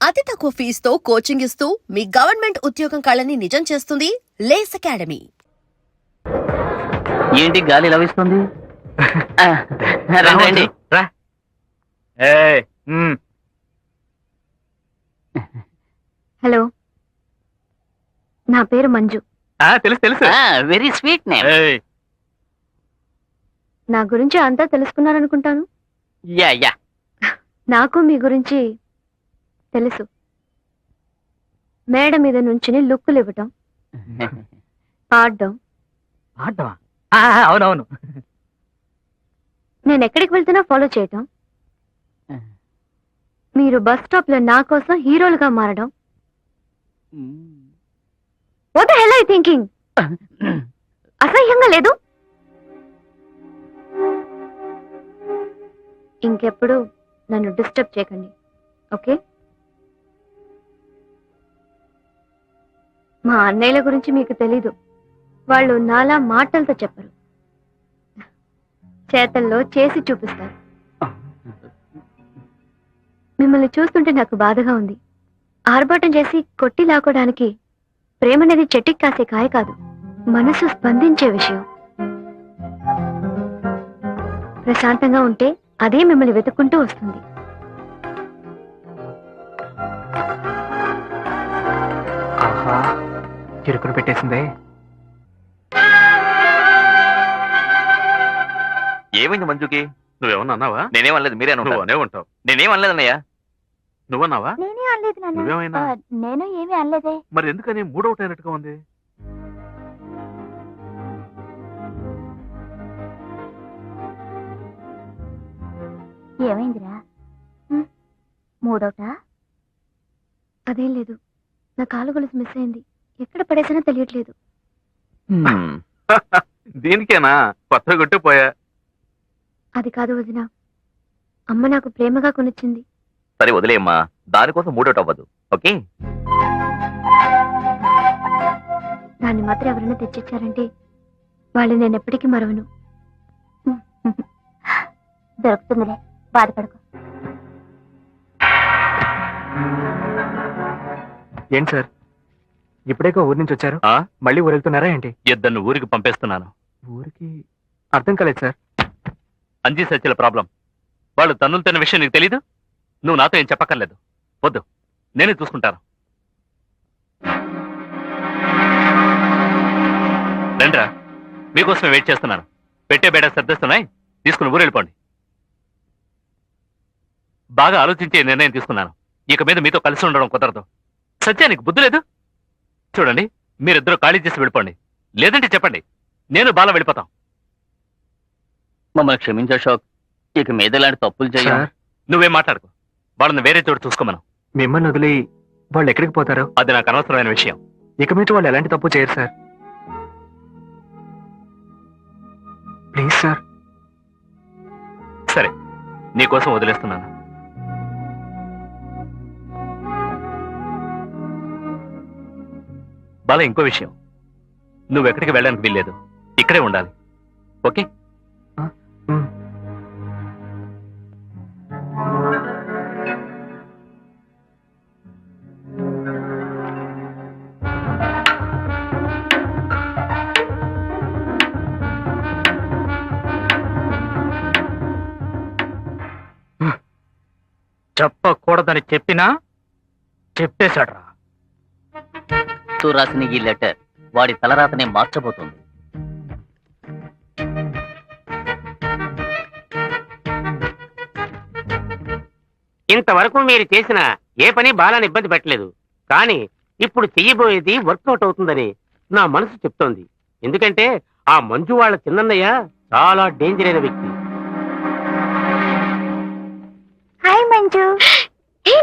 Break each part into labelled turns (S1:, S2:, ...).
S1: అతి తక్కువ ఫీజుతో కోచింగ్ ఇస్తూ మీ గవర్నమెంట్ ఉద్యోగం కళని నిజం చేస్తుంది లేస్ అకాడమీ.
S2: ఏంటి గాలి లభిస్తుంది? రండి.
S3: రా.
S4: హలో, నా పేరు మంజు.
S3: తెలుసు తెలుసు.
S2: Very sweet name.
S4: నా గురించి అంతా తెలుసుకున్నారనుకుంటాను.
S2: Yeah yeah.
S4: నాకు మీ గురించి తెలుసు. మేడ మీద నుంచుని లుక్కులు ఇవ్వటం, పాడడం.
S3: ఆడవా? అవునవును.
S4: నేను ఎక్కడికి వెళ్తున్నా ఫాలో చేయటం, మీరు బస్ స్టాప్ లో నా కోసం హీరోలుగా మారడం. What the hell I thinking? అసహ్యంగా లేదు? ఇంకెప్పుడు నన్ను డిస్టర్బ్ చేయకండి, ఓకే? మా అన్నయ్యల గురించి మీకు తెలీదు. వాళ్ళు నాలా మాటలతో చెప్పరు, చేతల్లో చేసి చూపిస్తారు. మిమ్మల్ని చూస్తుంటే నాకు బాధగా ఉంది. ఆర్భాటం చేసి కొట్టి లాక్కోడానికి ప్రేమనేది చెట్టుకి కాసే కాయ కాదు, మనసు స్పందించే విషయం. ప్రశాంతంగా ఉంటే అదే మిమ్మల్ని వెతుక్కుంటూ వస్తుంది.
S3: ఆహా, చిరుకును పెట్టేసిందే.
S5: ఏమైంది మంజుకి?
S6: నువ్వేమన్నా అన్నావా?
S5: నేనేమనలేదు, మీరే
S6: నువ్వు అనే ఉంటావు.
S5: నేనేమనలేదన్నయ్యా.
S6: నువ్వన్నావా?
S4: నేనే అనలేదు నాన్న.
S6: నువ్వేమైనా?
S4: నేను ఏమీ అనలేదే.
S6: మరి ఎందుకని మూడవుట్ అయినట్టుగా ఉంది?
S4: ఏమైందిరా? మూడోట? అదేం లేదు, నా కాలు గొలుసు మిస్ అయింది. ఎక్కడ పడేసానో తెలియట్లేదు.
S6: దీనికేనా కొత్త కొట్టిపోయా?
S4: అది కాదు వదినా, అమ్మ నాకు ప్రేమగా కొనిచ్చింది.
S5: సరే వదిలేయమ్మా, దానికోసం మూడవుట్ అవ్వదు, ఓకే?
S4: దాన్ని మాత్రం ఎవరైనా తెచ్చిచ్చారంటే వాళ్ళు నేను ఎప్పటికీ మరవను. దొరుకుతుందిలే, బాధపడకు.
S3: ఏంటి సార్, ఇప్పుడేకో ఊరి నుంచి వచ్చారు? మళ్ళీ ఊరు వెళ్తున్నారా ఏంటి?
S6: ఇద్దరిని ఊరికి పంపేస్తున్నాను.
S3: ఊరికి? అర్థం కాలేదు సార్.
S6: అంజీ సత్యల ప్రాబ్లం. వాళ్ళు తన్నులు తిన్న విషయం నీకు తెలీదు? నువ్వు నాతో ఏం చెప్పక్కర్లేదు. వద్దు, నేనే చూసుకుంటాను. రండ్రా, మీకోసమే వెయిట్ చేస్తున్నాను. పెట్టే బేడా సర్దిస్తున్నాయి, తీసుకుని ఊరు వెళ్ళిపోండి. బాగా ఆలోచించే నిర్ణయం తీసుకున్నాను. ఇక మీద మీతో కలిసి ఉండడం కుదరదు. సత్యానికి బుద్ధి లేదు. చూడండి, మీరిద్దరూ ఖాళీ చేసి వెళ్ళిపోండి, లేదంటే చెప్పండి, నేను బాల వెళ్ళిపోతాం.
S2: మమ్మల్ని క్షమించు అశోక్, ఇక మీద ఇలాంటి తప్పులు చేయ.
S3: సార్,
S6: నువ్వేం మాట్లాడుకో, వాళ్ళని వేరే చోటు చూసుకోమను.
S3: మిమ్మల్ని వదిలి వాళ్ళు ఎక్కడికి పోతారు?
S6: అది నాకు అనవసరమైన విషయం.
S3: ఇక మీద వాళ్ళు ఎలాంటి తప్పు చేయరు సార్. Please sir.
S6: సరే, నీకోసం వదిలేస్తున్నాను. బాల, ఇంకో విషయం, నువ్వెక్కడికి వెళ్ళడానికి వీల్లేదు, ఇక్కడే ఉండాలి, ఓకే?
S3: చెప్పకూడదని చెప్పినా చెప్పేశాడ్రా.
S2: రాసిన ఈ లెటర్ వాడి తలరాతనే మార్చబోతుంది.
S7: ఇంతవరకు మీరు చేసిన ఏ పని బాలాన్ని ఇబ్బంది పెట్టలేదు, కానీ ఇప్పుడు చెయ్యబోయేది వర్కౌట్ అవుతుందని నా మనసు చెప్తోంది. ఎందుకంటే ఆ మంజు వాళ్ళ చిన్నయ్య చాలా డేంజర్ అయిన వ్యక్తి.
S4: హాయ్ మంజు.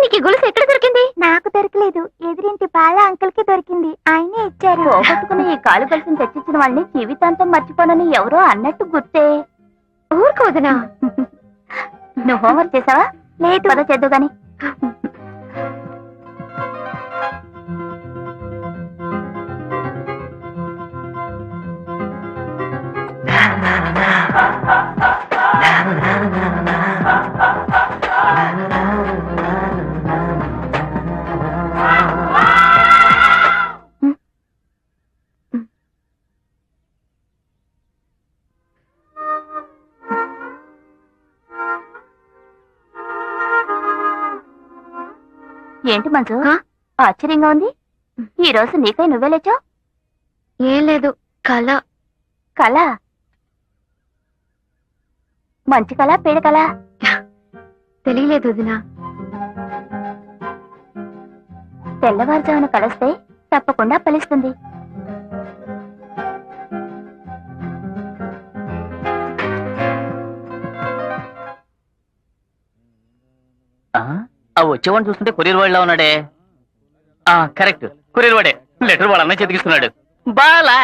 S4: నీకు గొలుసు ఎక్కడ దొరికింది? నాకు దొరకలేదు, ఎదురింటి బాల అంకుల్ కి దొరికింది, ఆయనే ఇచ్చారు. పోగొట్టుకుని ఈ కాలు గొలుసుని తెచ్చిచ్చిన వాళ్ళని జీవితాంతం మర్చిపోనని ఎవరో అన్నట్టు గుర్తే. ఊరుకోదనా? నువ్వు హోంవర్క్ చేసావా? లేదు. పద చేద్దు గాని. ఏంటి మంజు ఆశ్చర్యంగా ఉంది. ఈ రోజు నీకై నువ్వే లేచావు.
S8: ఏం లేదు, కళ.
S4: కళ? మంచి కళ, పేడ కళ?
S8: తెలియలేదు వదినా.
S4: తెల్లవారుజామున కలస్తే తప్పకుండా ఫలిస్తుంది.
S2: ఆ వచ్చేవాడిని చూస్తుంటే కొరియర్ వాడిలా ఉన్నాడే. కరెక్ట్, కొరియర్ వాడే. లెటర్ వాళ్ళ అన్న చెతికిస్తున్నాడు. బాలా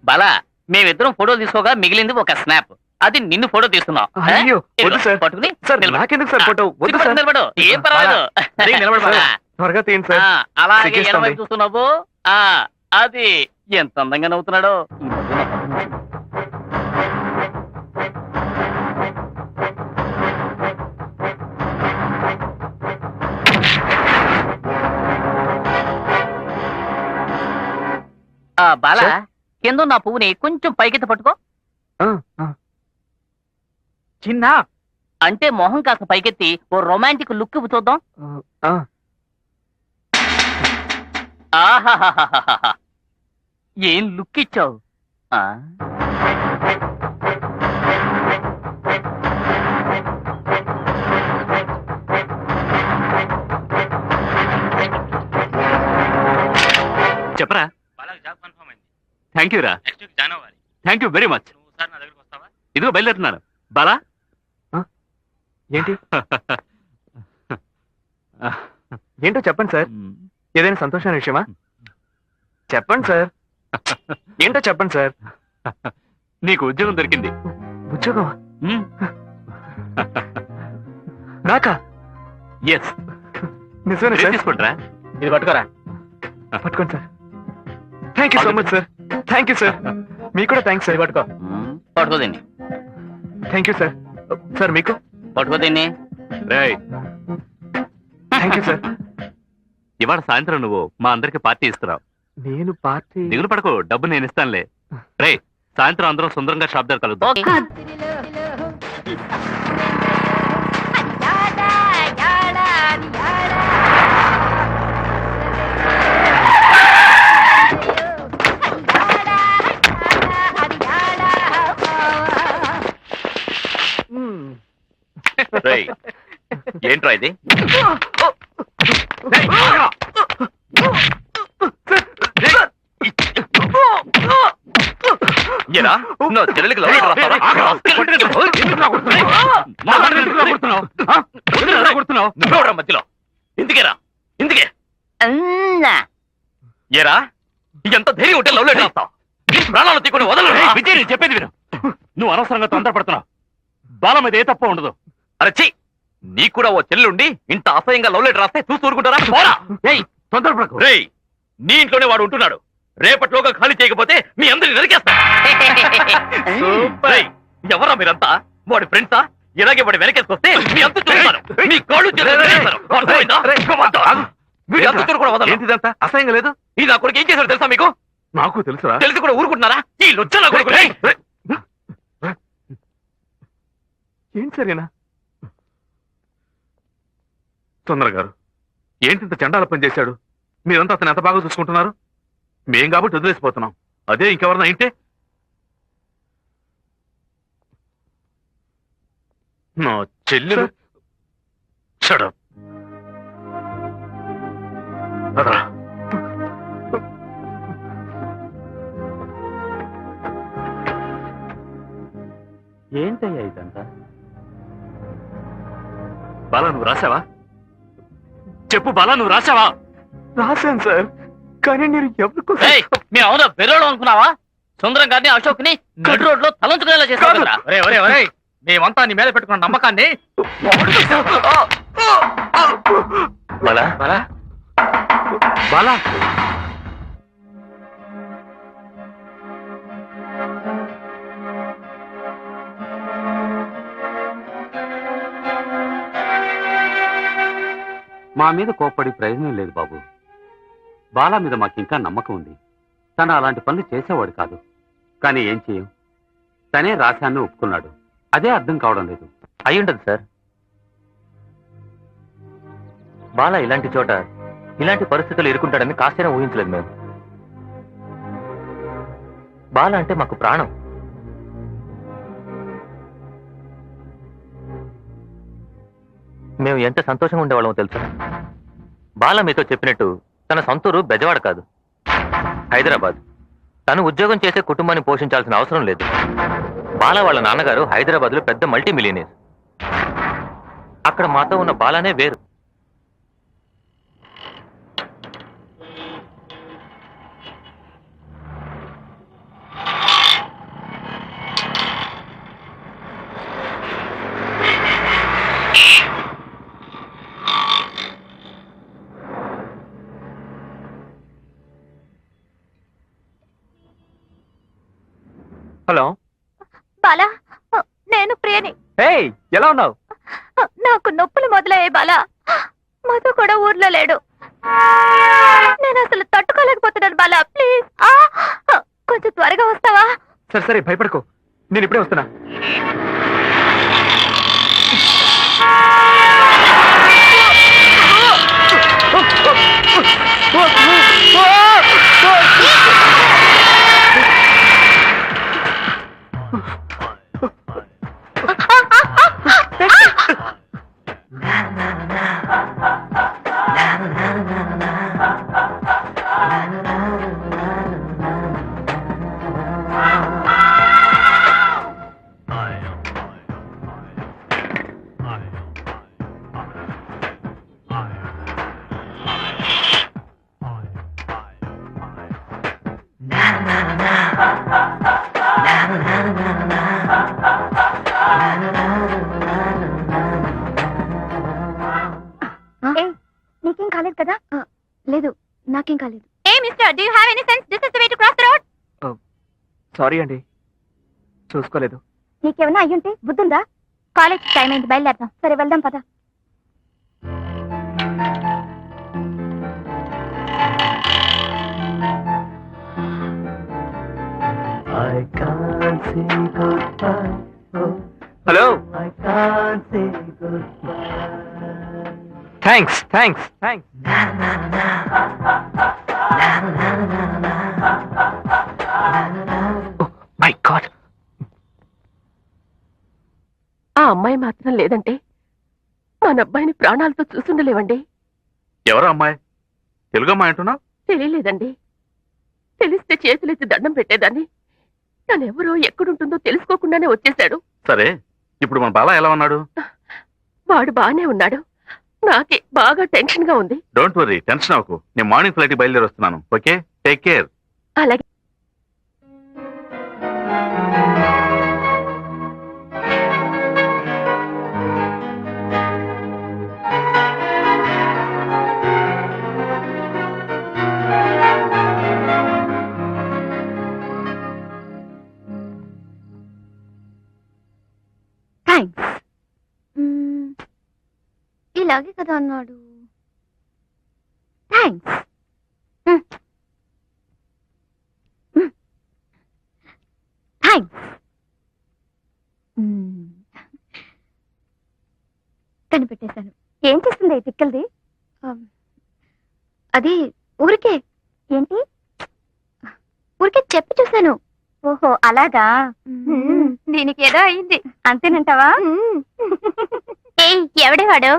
S2: బాలా, మేమిద్దరం ఫోటో తీసుకోగా మిగిలింది ఒక స్నాప్. అది నిన్ను ఫోటో తీస్తున్నాం.
S3: అయ్యో, వద్దు సార్.
S2: పట్టుకుని
S3: సార్
S2: నిలబడు.
S3: నాకెందుకు సార్ ఫోటో? వద్దు సార్.
S2: నిలబడు, ఏం పర్వాలేదు.
S3: అదే నిలబడు బాలా. త్వరగా తీయండి సార్.
S2: అలాగే
S3: సిగ్గేస్తుంది.
S2: ఎనవైపు చూస్తున్నావు. అది ఎంత అందంగా నవ్వుతున్నాడో. ఈ మధ్య నా పక్కన కూర్చుని. బాలా,
S3: సార్?
S2: కింద నా పువ్వుని కొంచెం పైకెత్తి పట్టుకో.
S3: ఆ, ఆ.
S2: చిన్న అంటే మొహం కాస్త పైకెత్తి ఓ రొమాంటిక్ లుక్ ఇవ్వు చూద్దాం.
S3: ఆ.
S2: ఆహాహాహాహా. ఏం లుక్ ఇచ్చావు.
S6: చెప్పరా? థ్యాంక్ యూ రా. Thank you very much. ఇదిగో బయలుదేరుతున్నాను. బాలా
S3: ఏంటి ఏంటో చెప్పండి సార్. ఏదైనా సంతోషమైన విషయమా? చెప్పండి సార్. ఏంటో చెప్పండి సార్.
S6: నీకు ఉద్యోగం దొరికింది.
S3: ఉద్యోగం
S6: మ్మ్.
S3: నాకా?
S6: ఎస్.
S3: నిజమేనా సార్?
S6: తీసుకుంటారా?
S2: ఇది పట్టుకోరా.
S3: పట్టుకోండి sir. Thank you so much sir. Thank you sir. మీకు కూడా థ్యాంక్స్ సార్. పట్టుకో.
S2: పట్టుకోదండి.
S3: Thank you sir. సార్ మీకు?
S2: పట్టుకోదండి.
S6: రేయ్,
S3: థ్యాంక్ యూ సార్.
S6: ఇవాళ సాయంత్రం నువ్వు మా అందరికి పార్టీ ఇస్తున్నావు.
S3: నేను పార్టీ?
S6: దిగులు పడకు, డబ్బు నేను ఇస్తానులే. రే, సాయంత్రం అందరం సుందరంగా షాప్ దగ్గర కలుద్దాం.
S2: ఓకే.
S5: రేయ్, ఏంట్రా ఇది? ఏరా, నా చెల్లెలికి లవ్ లెటర్ రాస్తావా? నువ్వెవరా మధ్యలో? ఇందుకేరా, ఇందుకే. ఏరా, ఎంత ధైర్యం ఉంటే లవ్ లెటర్ రాస్తావు? ప్రాణాలు తీకొని వదలరు.
S6: విజయ్, నేను చెప్పేది విను. నువ్వు అనవసరంగా తొందరపడుతున్నావు. బాల మీద ఏ తప్ప ఉండదు.
S5: అరే ఛీ, నీకు కూడా ఓ చెల్లుండి ఇంత అసహ్యంగా లవ్ లెటర్ రాస్తే చూస్తూ ఊరుకుంటారా? పోరా.
S6: ఏయ్, తొందరపడకు.
S5: రేయ్, నీ ఇంట్లోనే వాడు ఉంటున్నాడు. రేపటిలోగా ఖాళీ చేయకపోతే మీ అందరిని నరికేస్తా. రేయ్, ఎవరా మీరంతా? వాడి ఫ్రెండ్సా? ఇలాగే వాడి వెనకేసుకొస్తే మీ అంత చూస్తాను. మీ కాళ్ళు చేతులు నరికేస్తాను. అర్థమైందా? వీడి అంత చూడు కూడా వదలను.
S3: ఏంటిదంతా అసహ్యంగా లేదు?
S5: ఈ నా కొడుకు ఏం చేశాడు తెలుసా మీకు?
S3: నాకు తెలుసురా.
S5: తెలిసి కూడా ఊరుకుంటున్నారా? ఈ లుచ్చ నా కొడుకు. రేయ్,
S3: ఏంటి సరేనా? తొందర గారు, ఏంటి ఇంత చండాల పని చేశాడు? మీరంతా అతను ఎంత బాగా చూసుకుంటున్నారు. మేం కాబట్టి వదిలేసిపోతున్నాం. అదే ఇంకెవరన్నా ఇంటే నా చెల్లెలు. Shut up. అదరా.
S6: ఏంటయ్యా ఇదంతా? బాలా, నువ్వు రాసావా? చెప్పు బాలా, నువ్వు రాసావా?
S3: రాశాను సార్, కానీ నేను ఎవరికో
S2: ఏయ్, మేము అవునా బెర్రోడు అనుకున్నావా? సుందరం గారిని అశోక్ ని కట్ రోడ్ లో తలంచుకునేలా చేస్తారా?
S5: మేమంతా నీ మీద పెట్టుకున్న నమ్మకాన్ని
S6: బాలా, బాలా, బాలా. మా మీద కోప్పడి ప్రయోజనం లేదు బాబు. బాలా మీద మాకింకా నమ్మకం ఉంది.
S7: తను అలాంటి పనులు చేసేవాడు కాదు. కానీ ఏం చేయం, తనే రాశాన్ని ఒప్పుకున్నాడు. అదే అర్థం కావడం లేదు.
S5: అయ్యుండదు సార్. బాల ఇలాంటి చోట ఇలాంటి పరిస్థితులు ఇరుకుంటాడని కాస్తైనా ఊహించలేదు మేము. బాల అంటే మాకు ప్రాణం. మేము ఎంత సంతోషంగా ఉండేవాళ్ళమో తెలుసా? బాల మీతో చెప్పినట్టు తన సొంతూరు బెజవాడ కాదు, హైదరాబాద్. తను ఉద్యోగం చేసే కుటుంబాన్ని పోషించాల్సిన అవసరం లేదు. బాల వాళ్ళ నాన్నగారు హైదరాబాద్ లో పెద్ద మల్టీ మిలియనీర్. అక్కడ మాతో ఉన్న బాలానే వేరు. హలో
S4: బాలా, నేను ప్రియని.
S5: ఏయ్, ఎలా ఉన్నావు?
S4: నాకు నొప్పులు మొదలయ్యాయి బాలా. మధు కూడా ఊర్లో లేడు. నేను అసలు తట్టుకోలేకపోతున్నాను బాలా. ప్లీజ్ కొంచెం త్వరగా వస్తావా?
S5: సరే సరే, భయపడకు, నేను ఇప్పుడే వస్తున్నా.
S4: నీకేం కాలేదు కదా?
S8: లేదు, నాకేం కాలేదు.
S4: Hey mister, do you have any sense? This is the way to cross the road.
S5: Sorry అండి, చూసుకోలేదు.
S4: నీకేమైనా అయ్యుంటే బుద్ధుందా? కాలేజ్ టైం అయింది, బయలుదేరదాం. సరే వెళ్దాం పద.
S5: Hello, thanks thanks thanks. My God,
S9: ఆ అమ్మాయి మాత్రం లేదంటే మన అబ్బాయిని ప్రాణాలతో చూసుండలేవండి.
S3: ఎవరు అమ్మాయి? తెలుగు అమ్మాయి అంటున్నావు?
S9: తెలియలేదండి. తెలిస్తే చేతులెత్తి దండం పెట్టేదాన్ని. తనెవరో ఎక్కడుంటుందో తెలుసుకోకుండానే వచ్చేశాడు.
S3: సరే, ఇప్పుడు మన బాల ఎలా ఉన్నాడు?
S9: వాడు బానే ఉన్నాడు. నాకే బాగా టెన్షన్ గా ఉంది.
S3: డోంట్ వరీ, టెన్షన్ అవ్వకు. నేను మార్నింగ్ ఫ్లైట్ బయలుదేరి వస్తున్నాను. Okay, take care.
S9: అలాగే.
S8: థ్యాంక్స్. ఇలాగే కదా అన్నాడు. థ్యాంక్స్. థ్యాంక్స్. కనిపెట్టేశాను.
S4: ఏం చేస్తుంది ఈ తిక్కల్ది?
S8: అది ఊరికే.
S4: ఏంటి?
S8: ఊరికే చెప్పి చూశాను.
S4: ఓహో అలాగా. దీనికి ఏదో అయింది అంతేనంటావా? ఏయ్, ఎవడే వాడు?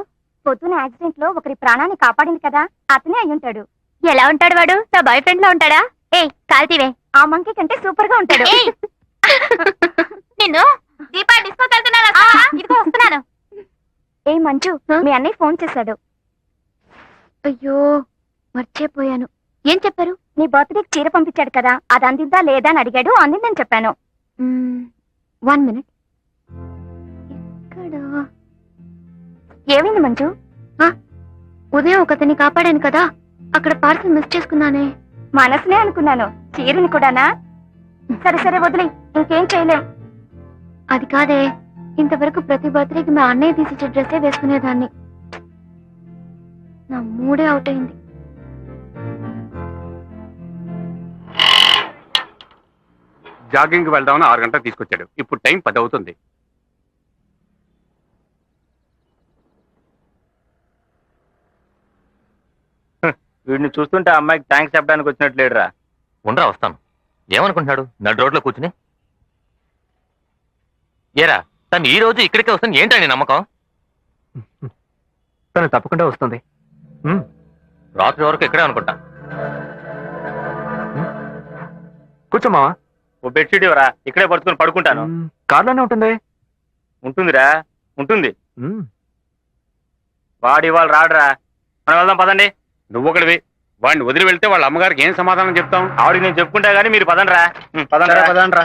S4: పొద్దున యాక్సిడెంట్ లో ఒకరి ప్రాణాన్ని కాపాడింది కదా, అతనే అయి ఉంటాడు. ఎలా ఉంటాడు వాడు? నా బాయ్ ఫ్రెండ్ లో ఉంటాడా? ఏయ్ కాల్తీవే, ఆ మంకీ కంటే సూపర్ గా ఉంటాడు. నిన్ను దీపా డిస్కోకి వెళ్తున్నాను. ఇదిగో వస్తున్నాను. ఏ మంజు, మీ అన్నయ్య ఫోన్ చేశాడు.
S8: అయ్యో, మర్చిపోయాను. ఏం చెప్పారు?
S4: నీ బర్త్డేకి చీర పంపించాడు కదా, అది అందిందా లేదా అని అడిగాడు. అందిందని చెప్పాను.
S8: 1 minute. ఇక్కడ
S4: ఏమైంది మంజు?
S8: ఉదయం ఒకతని కాపాడాను కదా, అక్కడ పార్సల్ మిస్ చేసుకున్నానే.
S4: మనసునే అనుకున్నాను, చీరని కూడానా? సరే సరే వదిలే, ఇంకేం చేయలేం.
S8: అది కాదే, ఇంతవరకు ప్రతి బర్త్డేకి మా అన్నయ్య తీసిచ్చే డ్రెస్సే వేసుకునేదాన్ని. నా మూడే అవుట్ అయింది.
S10: జాగింగ్ వెళ్దామని 6 గంటలకు తీసుకొచ్చాడు. ఇప్పుడు టైం 10 అవుతుంది.
S2: వీడిని చూస్తుంటే అమ్మాయికి థ్యాంక్స్ చెప్పడానికి వచ్చినట్టు లేడురా.
S5: ఉండరా వస్తాను. ఏమనుకుంటున్నాడు నడు రోడ్లో కూర్చుని? ఏరా తను ఈ రోజు ఇక్కడికే వస్తాను ఏంటండి నమ్మకం?
S6: తను తప్పకుండా వస్తుంది.
S5: రాత్రి వరకు ఇక్కడే అనుకుంటా.
S6: కూర్చోమావా.
S2: ఓ బెడ్షీట్ ఇవ్వరా, ఇక్కడే పడుకుని పడుకుంటాను.
S6: కార్లోనే ఉంటుంది.
S2: ఉంటుందిరా, ఉంటుంది. వాడు ఇవాళ రాడురా, మనం వెళ్దాం పదండి.
S10: నువ్వు ఒకటివి, వాడిని వదిలి వెళ్తే వాళ్ళ అమ్మగారికి ఏం సమాధానం చెప్తాం?
S2: ఆవిడకి నేను చెప్పుకుంటా గానీ మీరు పదండి రా. పదండి రా.